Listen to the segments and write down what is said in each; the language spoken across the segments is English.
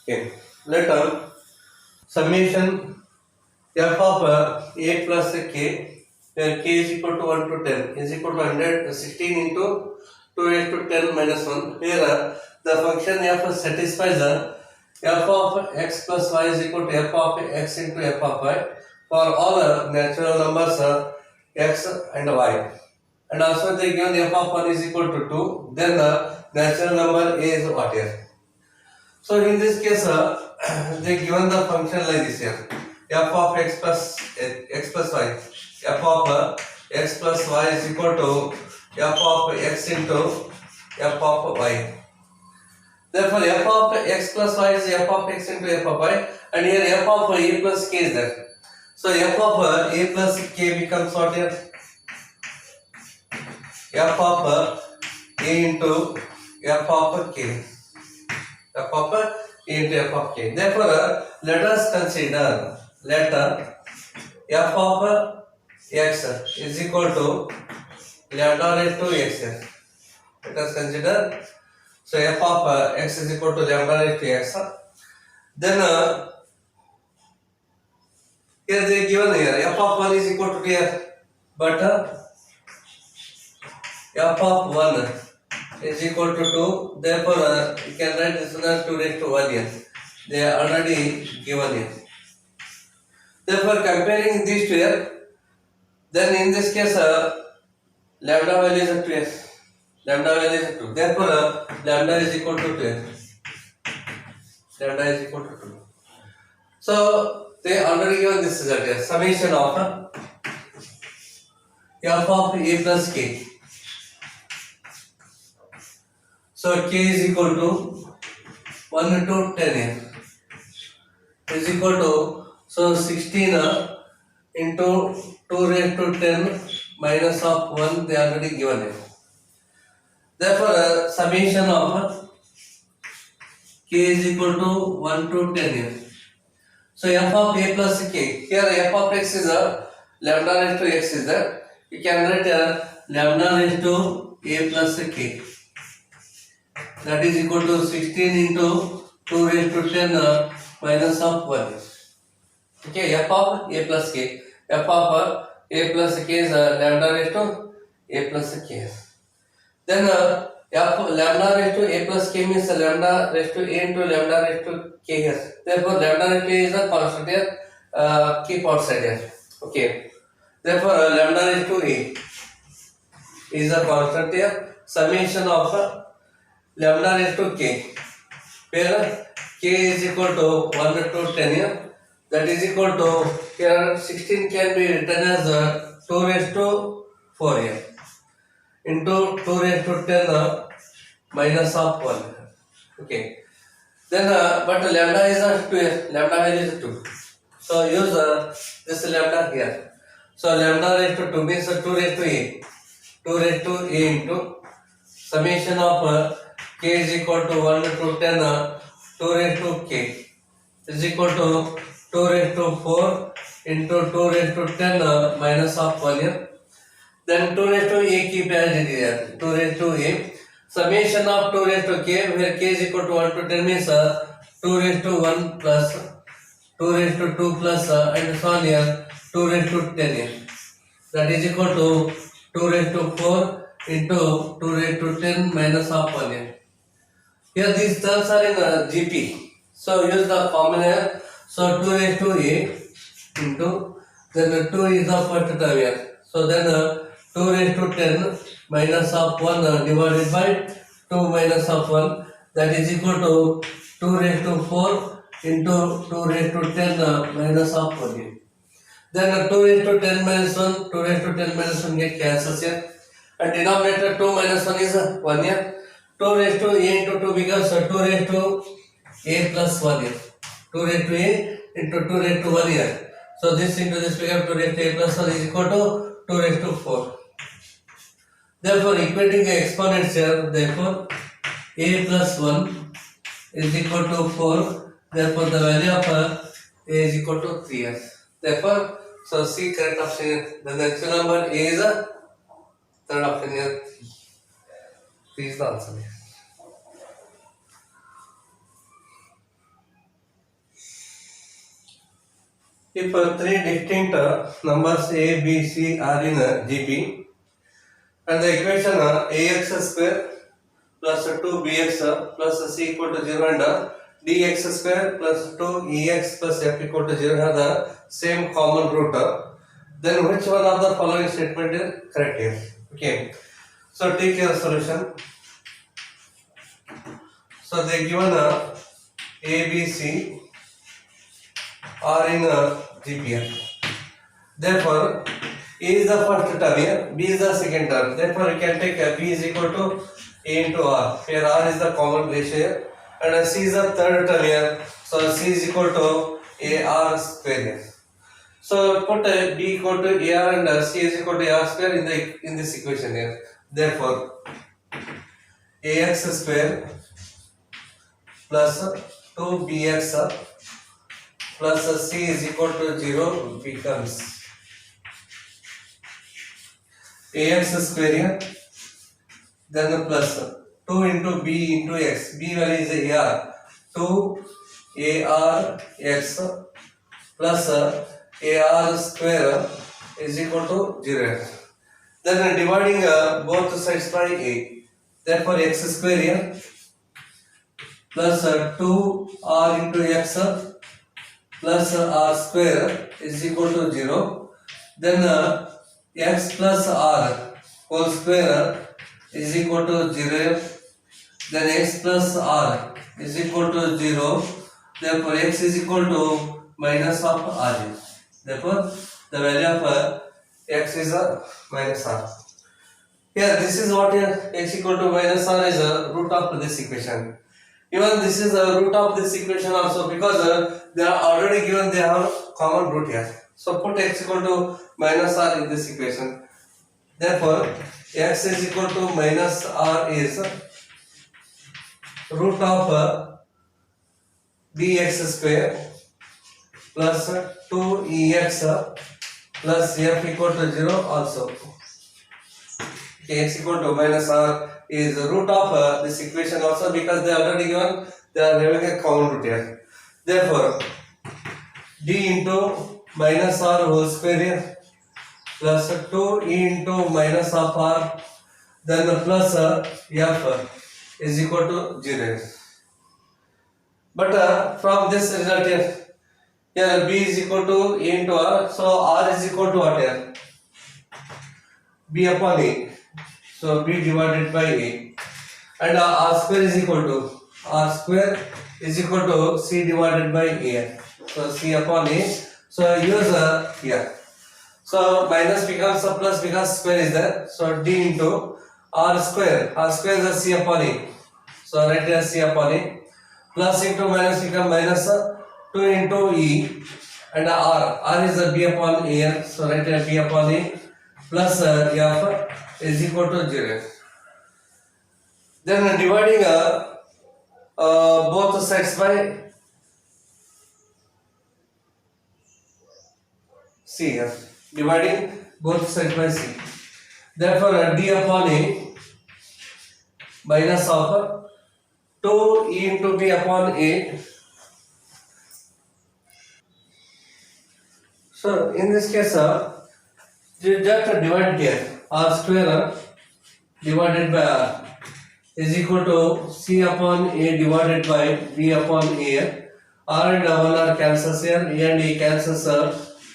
Okay. Later, summation f of a plus k, where k is equal to 1 to 10 is equal to 116 into 2 raised to 10 minus 1. Here, the function f satisfies the f of x plus y is equal to f of x into f of y for all natural numbers x and y. And also they given f of 1 is equal to 2, then the natural number a is what here. So in this case, they given the function like this here, f of x plus y, f of x plus y is equal to f of x into f of y. Therefore, f of x plus y is f of x into f of y, and here f of a plus k is there. So f of a plus k becomes what here? F of a into f of k. F of a into f of k. Therefore, let us consider f of x is equal to lambda raised to x. Let us consider. So f of x is equal to lambda raised to x. Then here they given here f of 1 is equal to here, but f of 1 is equal to 2. Therefore, you can write this one as 2 raised to 1 here. They are already given here. Therefore, comparing these two here, then in this case, lambda value is 2 here. Lambda value is 2. Therefore, lambda is equal to 2 here. Lambda is equal to 2. So, they already given this result here. Summation of f of a plus k. So, k is equal to 1 to 10 here. Is equal to, so 16 into 2 raised to 10 minus of 1 they already given here. Therefore, summation of k is equal to 1 to 10 here. So f of a plus k. Here f of x is lambda raised to x is there. You can write lambda raised to a plus k. That is equal to 16 into 2 raised to 10 minus of 1. Okay, f of a plus k. F of a plus k is lambda raised to a plus k. Then f lambda raised to a plus k means lambda raised to a into lambda raised to k here. Therefore, lambda raised to a is a constant here. Keep outside here. Okay. Therefore, lambda raised to a is a constant here. Summation of lambda raised to k, where k is equal to 1 to 10 here. That is equal to, here 16 can be written as 2 raised to 4 here into 2 raised to 10 minus of 1. Okay. Then, but lambda is a 2 here. Lambda value is 2. So, use this lambda here. So, lambda raised to 2 means 2 raised to a. 2 raised to a into summation of k is equal to 1 to 10 2 raised to k is equal to 2 raised to 4 into 2 raised to 10 minus of 1 here. Then 2 raised to a keep as it is here. 2 raised to a. Summation of 2 raised to k, where k is equal to 1 to 10 means 2 raised to 1 plus 2 raised to 2 plus and so on here 2 raised to 10 here. That is equal to 2 raised to 4 into 2 raised to 10 minus of 1 here. Here these terms are in GP. So use the formula here. So 2 raised to a into, then 2 is the first term here. So then 2 raised to 10 minus of 1 divided by 2 minus of 1, that is equal to 2 raised to 4 into 2 raised to 10 minus of 1. Then 2 raised to 10 minus 1, 2 raised to 10 minus 1 get cancels here. And denominator 2 minus 1 is 1 here. 2 raised to a into 2 becomes 2 raised to a plus 1 here. 2 raised to a into 2 raised to 1 here. So this into this becomes 2 raised to a plus 1 is equal to 2 raised to 4. Therefore, equating the exponents here, therefore a plus 1 is equal to 4. Therefore, the value of a is equal to 3 here. Therefore, so C correct option here. The next number a is a third option here. 3 is the answer here. if three distinct numbers A, B, C are in GP and the equation ax square plus 2bx plus c equal to 0 and dx square plus 2ex plus f equal to 0 have the same common root, then which one of the following statement is correct here? Okay, so take your solution. So they given a B, C are in GPF. Therefore, A is the first term here, B is the second term. Therefore, you can take B is equal to A into R. Here R is the common ratio here, and C is the third term here. So C is equal to AR square here. So put B equal to AR and C is equal to AR square in this equation here. Therefore, AX square plus 2BX plus C is equal to 0 becomes AX square here, then the plus 2 into B into X. B value is AR. 2 ARX plus AR square is equal to 0. Then dividing both sides by A. Therefore, X square here plus 2R into X plus R square is equal to 0. Then X plus R whole square is equal to 0. Then X plus R is equal to 0. Therefore, X is equal to minus of R. Therefore, the value of X is minus R. Here, this is what X equal to minus R is a root of this equation. Even this is a root of this equation also, because they are already given, they have common root here. So put X equal to minus R in this equation. Therefore, X is equal to minus R is root of bx square plus 2ex plus f equal to 0 also. Okay, x equal to minus R is the root of this equation also, because they are already given, they are having a common root here. Therefore, d into minus R whole square here plus 2e into minus of R, then plus f is equal to 0. But from this result here b is equal to a into R, so R is equal to what here? B upon A. So B divided by A, and R square is equal to C divided by A. So C upon A. So use here. So minus becomes a plus because square is there. So D into R square. R square is a C upon A. So write here C upon A. Plus into minus become minus 2 into E, and R is a B upon A. So write here B upon A plus F is equal to 0. Then dividing both sides by C here. Dividing both sides by C. Therefore, D upon A minus of 2E into B upon A. So, in this case, just divide here. R square divided by R is equal to C upon A divided by B upon A. R and 1 R cancels here, A and A cancels.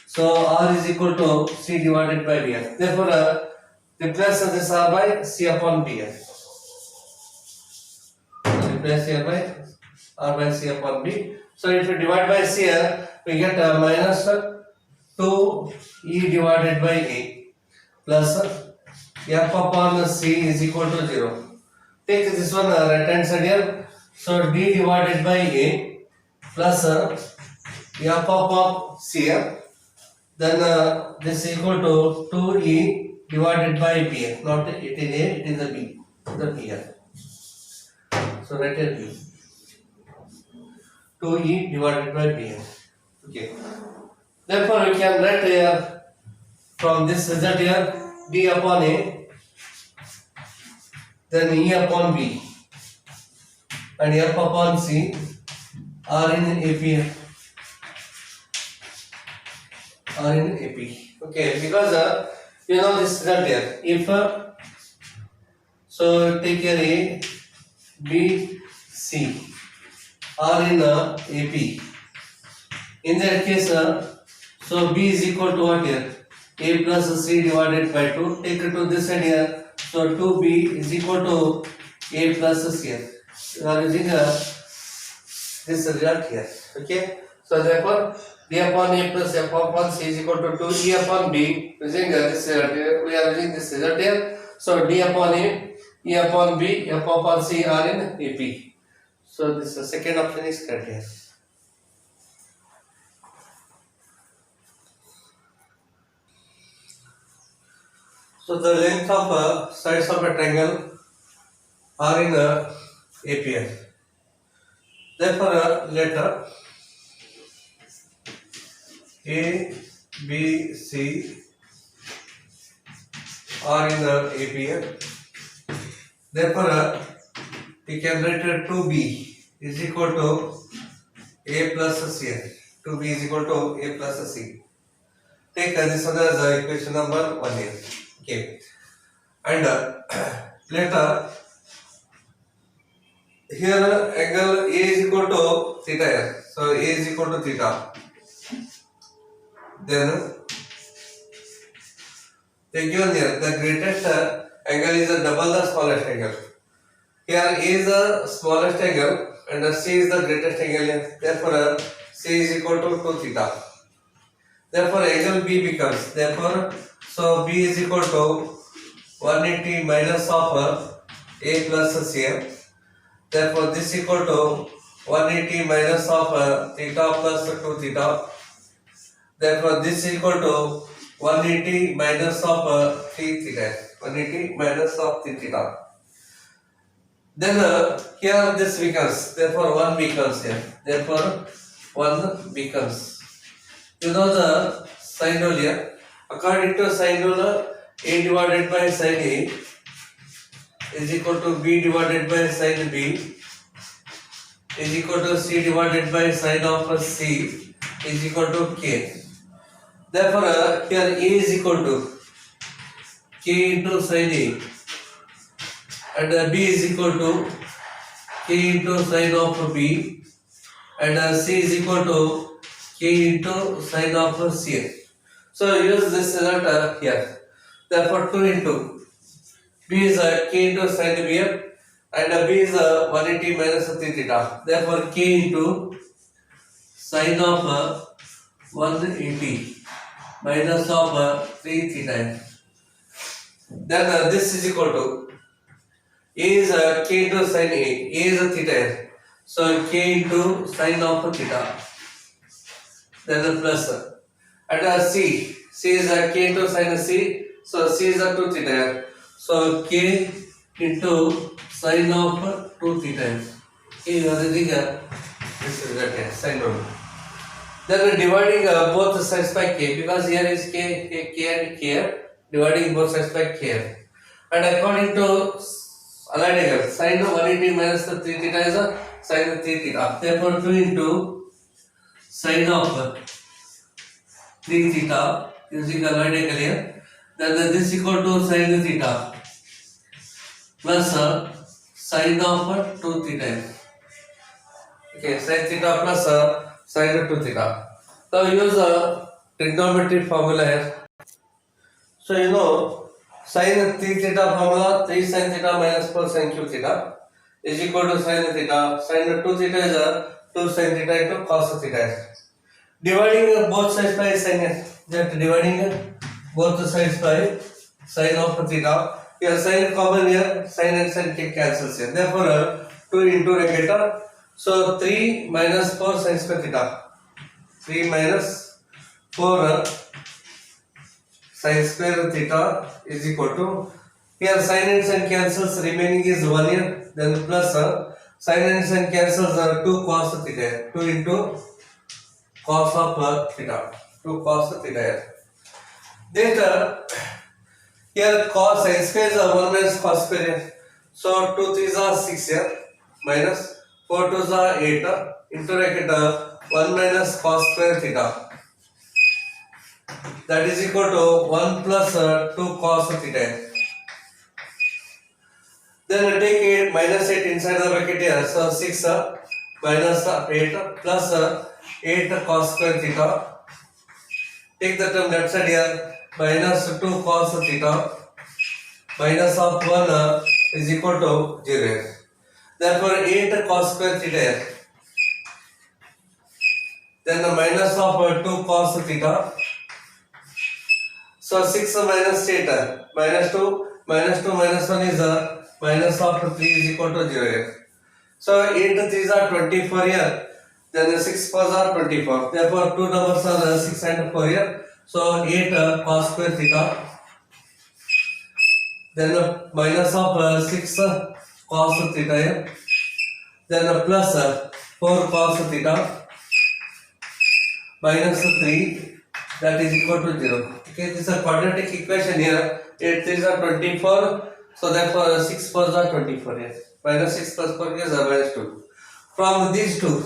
So R is equal to C divided by B. Therefore, replace this R by C upon B. Replace here by R by C upon B. So if we divide by C here, we get minus 2E divided by A plus F upon C is equal to 0. Take this one right hand side here. So D divided by A plus F upon C here. Then this is equal to 2E divided by B. Not it is A, it is a B. The B here. So write here B. 2E divided by B. Okay. Therefore, we can write here from this result here D upon A, then E upon B, and F upon C are in AP. are in AP. Okay, because you know this result here. If so, take here A, B, C are in AP. In that case, so B is equal to what here? A plus C divided by 2. Take it to this side here. So 2B is equal to A plus C here. You are using this result here. Okay. So therefore, D upon A plus F upon C is equal to 2E upon B. Using this result here, we are using this result here. So D upon A, E upon B, F upon C are in AP. So this second option is correct here. So the length of sides of a triangle are in APR. Therefore, let A, B, C are in APR. Therefore, we can write 2B is equal to A plus C. 2B is equal to A plus C. Take this one as equation number 1 here. Okay. And later here angle A is equal to theta here. So A is equal to theta. Then they given here the greatest angle is double the smallest angle. Here A is the smallest angle and C is the greatest angle here. Therefore C is equal to 2 theta. Therefore angle B becomes, therefore so B is equal to 180 minus of A plus C. Therefore this is equal to 180 minus of theta plus 2 theta. Therefore this is equal to 180 minus of 3 theta. 180 minus of 3 theta. Then here this becomes, therefore 1 becomes here. Therefore 1 becomes. You know the sine rule here. According to sine rule, A divided by sine A is equal to B divided by sine B is equal to C divided by sine of C is equal to K. Therefore, here A is equal to K into sine A and B is equal to K into sine of B and C is equal to K into sine of C. So use this result here. Therefore 2 into B is K into sine B and B is 180 minus 3 theta. Therefore K into sine of 180 minus of 3 theta. Then this is equal to A is K into sine A. A is theta. So K into sine of theta. Then plus and C is K into sine C. So C is 2 theta. So K into sine of 2 theta. Okay, you are using this is that sine rule. Then dividing both sides by K, because here is K and K, dividing both sides by K. And according to allied angle, sine of 180 minus the 3 theta is sine of 3 theta. Therefore 2 into sine of 3 theta using allied angle here. Then this is equal to sine theta plus sine of 2 theta. Okay, sine theta plus sine of 2 theta. So use trigonometry formula here. So you know sine 3 theta formula, 3 sine theta minus 4 sine cube theta is equal to sine theta. Sine 2 theta is 2 sine theta into cos theta. Dividing both sides by sine, that dividing both sides by sine of theta. Here sine common here, sine and sine cancels here. Therefore 2 into bracket. So 3 minus 4 sine square theta. 3 minus 4 sine square theta is equal to, here sine and sine cancels, remaining is 1 here. Then plus sine and sine cancels 2 cos theta. 2 into cos of theta. 2 cos theta here. Then here cos sine square is 1 minus cos square here. So 2 3s are 6 here minus 4 2s are 8 into bracket 1 minus cos square theta. that is equal to 1 plus 2 cos theta. Then take 8 minus 8 inside the bracket here. So 6 minus 8 plus 8 cos square theta. Take the term left side here. Minus 2 cos theta minus of 1 is equal to 0. Therefore 8 cos square theta here. Then the minus of 2 cos theta. So 6 minus 8 minus 2 minus 1 is minus of 3 is equal to 0. So 8 3s are 24 here. Then the 6 4s are 24. Therefore 2 numbers are 6 and 4 here. So 8 cos square theta. Then the minus of 6 cos theta here. Then the plus 4 cos theta minus 3, that is equal to 0. Okay, this is a quadratic equation here. 8 3s are 24. So therefore 6 4s are 24 here. Minus 6 plus 4 is minus 2. From these two,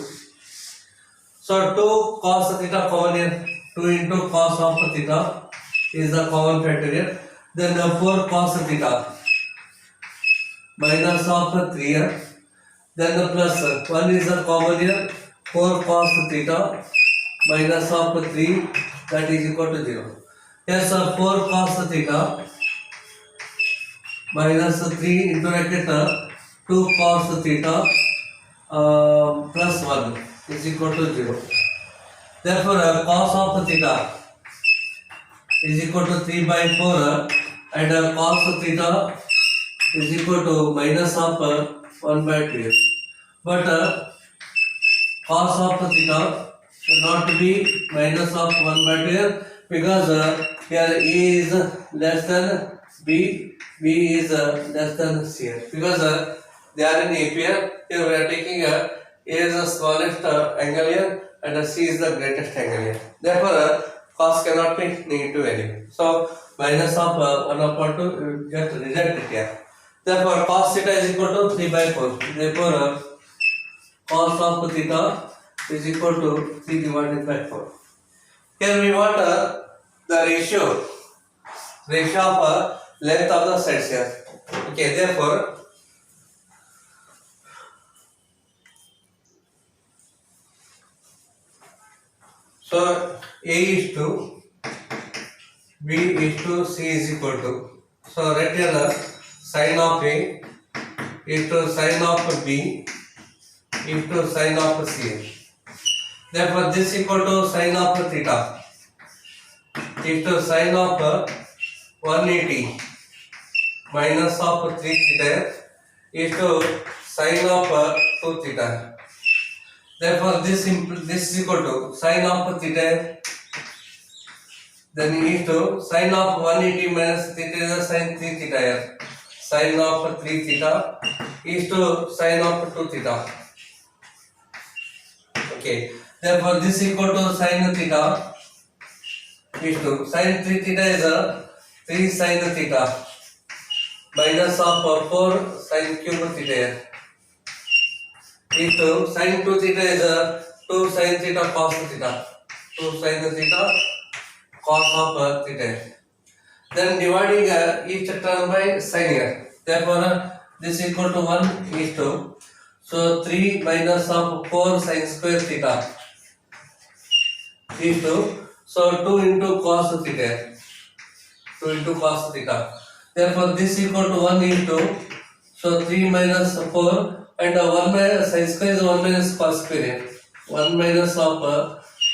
so 2 cos theta common here. 2 into cos of theta is the common factor here. Then 4 cos theta minus of 3 here. Then the plus 1 is the common here. 4 cos theta minus of 3, that is equal to 0. Yes, 4 cos theta minus 3 into bracket 2 cos theta plus 1 is equal to 0. Therefore cos of theta is equal to 3 by 4 and cos theta is equal to minus of 1 by 2. But cos of theta should not be minus of 1 by 2 because here A is less than B, B is less than C here. Because they are in AP here. Here we are taking A is the smallest angle here and C is the greatest angle here. Therefore cos cannot be negative value. So minus of 1 upon 2 just reject it here. Therefore cos theta is equal to 3 by 4. Therefore cos of theta is equal to 3 divided by 4. Here we want the ratio of length of the sides here. Okay, therefore so A is to B is to C is equal to, so right here the sine of A is to sine of B is to sine of C. Therefore this is equal to sine of theta is to sine of 180 minus of 3 theta is to sine of 2 theta. Therefore this is equal to sine of theta, then is to sine of 180 minus theta is sine 3 theta here. Sine of 3 theta is to sine of 2 theta. Okay. Therefore this is equal to sine theta is to sine 3 theta is 3 sine theta minus of 4 sine cube theta is to sine 2 theta is 2 sine theta cos theta. 2 sine theta cos of theta. Then dividing each term by sine here. Therefore this is equal to 1 is to, so 3 minus of 4 sine square theta is to, so 2 into cos theta. 2 into cos theta. Therefore this is equal to 1 into, so 3 minus 4 and 1 minus sine square is 1 minus cos square. 1 minus of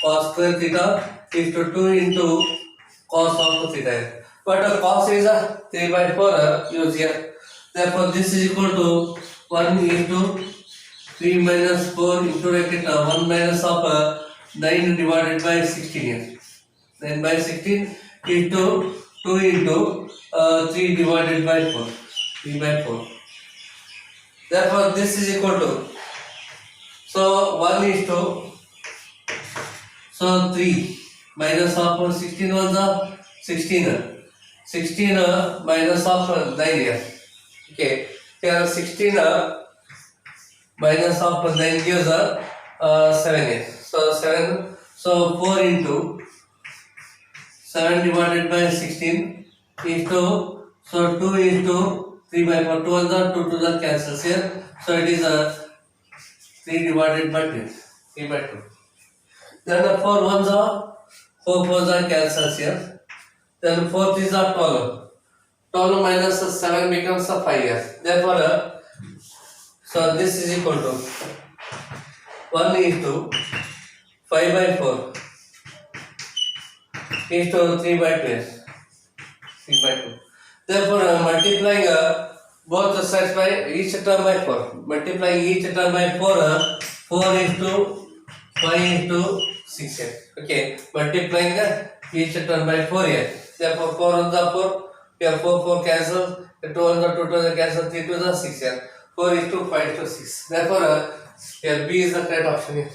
cos square theta is to 2 into cos of theta. But cos is 3 by 4 use here. Therefore this is equal to 1 into 3 minus 4 into bracket 1 minus of 9 divided by 16 here. 9 by 16 into 2 into 3 divided by 4. 3 by 4. Therefore this is equal to, so 1 is to, so 3 minus of 16 was 16. 16 minus of 9 here. Okay, here 16 minus of 9 gives 7 here. So 7, so 4 into 7 divided by 16 is to, so 2 into 3 by 4, 2 on the 2 to the cancels here, so it is a 3 divided by 2, 3 by 2. Then the 4 ones are 4 fours are cancels here. Then 4 is are 12. 12 minus 7 becomes a 5 here. Therefore, so this is equal to 1 is to 5 by 4 is to 3 by 2. 3 by 2. Therefore, multiplying both sides by each term by 4. Multiplying each term by 4, 4 is to 5 into 6 here. Okay, multiplying each term by 4 here. Therefore, 4 on the 4, here 4 4 cancel, 2 on the 2 to the cancel, 3 to the 6 here. 4 is to 5 to 6. Therefore, here B is the correct option here.